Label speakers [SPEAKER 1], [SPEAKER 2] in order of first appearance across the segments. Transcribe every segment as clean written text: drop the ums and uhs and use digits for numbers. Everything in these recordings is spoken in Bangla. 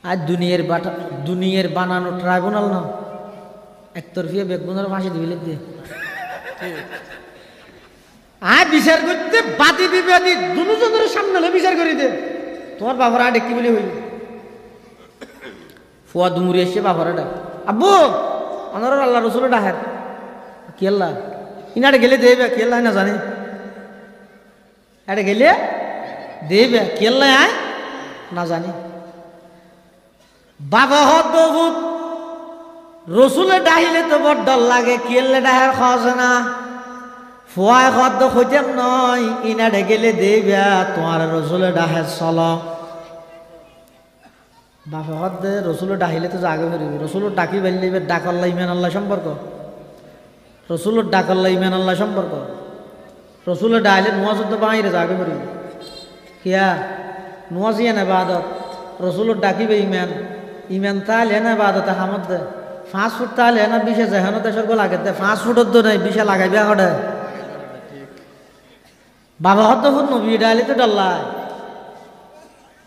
[SPEAKER 1] আর দুনিয়ার বানানো ট্রাইব্যুনাল না একতরফিয়া বেগুনের ফাঁসি দিবিলে দিয়ে আর বিচার করতে বাদী বিবাদী দুজনের সামনে বিচার করে দে তোমার বাবার আডে কি বলে হইল ফুয়া দুমুরি এসে বাবার ডাক আব্বু আমার আল্লাহ রসুল ডাহের কি আল্লাহ ইনারে গেলে দেবে কি আল্লাহ না জানে আরে গেলে দেবে কি আল্লাহ আয় না জানি বাবা হত বহুত রসুলে ডাহিলে তো বড় ডর লাগে কি আল্লাহ ডাহের খাওয়া না ফুয়ায় হত হইতেম নয় ইনারে গেলে দেবে তোমার রসুলে ডাহের চল বাবা হত রসুলে ডাহিলে তো জাগে ফেরবি রসুলের ডাকি বেললে ডাক আল্লাহ ইমান আল্লাহ সম্পর্ক রসুলের ডাক আল্লাহ ইমান আল্লাহ সম্পর্ক রসুলের ডাইলে নোয়া যুদ্ধ বাইরে জাগে ফেরবি কিয়া নোয়া জিয়া না বাদত রসুলের ডাকিবে ইমান ইমান তাহলে না বাদতে হামত দে 5 ফুট তাহলে না 20 যেহেন দেশের গো লাগে 5 ফুটের তো নাই 20 লাগাইবে হডে বাবা হত ফুট নবী ডাইলে তো ডল্লায়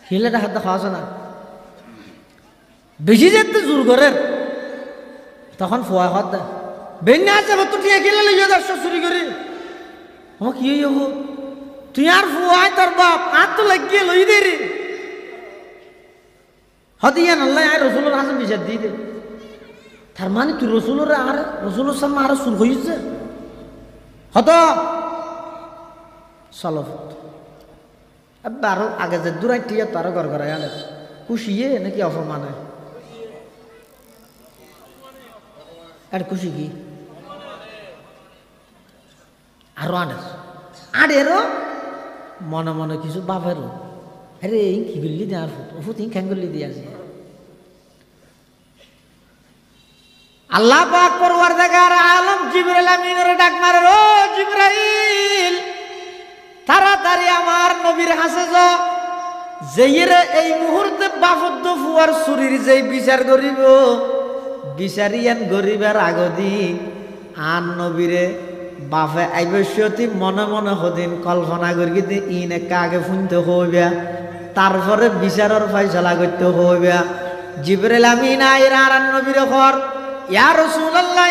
[SPEAKER 1] হিলে হাত খাওয়া না বেশি যেতে জোর করে তখন ফোয়া হত দেয় বেন্যা আছে তো টিয়া গেলে লইয়া যাস চুরি করি ও কি হইব তুই আর ফুয়াই তোর বাপ আর তো লাগিয়ে লই দে রে হদিয়া আল্লাহ আর রসুলের হাসন বিচার দিয়ে দে তার মানে তুই রসুলের আর রসুলের সামনে আরো শুরু হয়েছে হত চলো আরো আগে যে দূরাই টিয়া তারও ঘর ঘরে আনে খুশিয়ে নাকি অপমানে আর খুশি কি আরো আড়েরও মনে মনে কিছু বাপেরও আরে এই কি করলি দিয়ে আর ফুট খ্যাং করলি দিয়ে আসি আল্লাহ পাক পরওয়ারদিগার আলম জিবরাইল আমিনের ডাক মারে ও জিবরাইল তাড়াতাড়ি আমার নবীর হাসে যা যেইরে এই মুহূর্তে বাফদ্দ ফুয়ার চুরির যেই বিচার করিব বিচারিয়ান গরিবের আগদি আন নবীরে বাপে আইবশ্যতি মনে মনে হদিন কল্পনা করি ইন একা আগে শুনতে হইবা তারপরে বিচারের ফয়সালা করতে হইবা জিবরাইল আমিন আইরা আর নবীরে ঘর ইয়া রাসূলুল্লাহ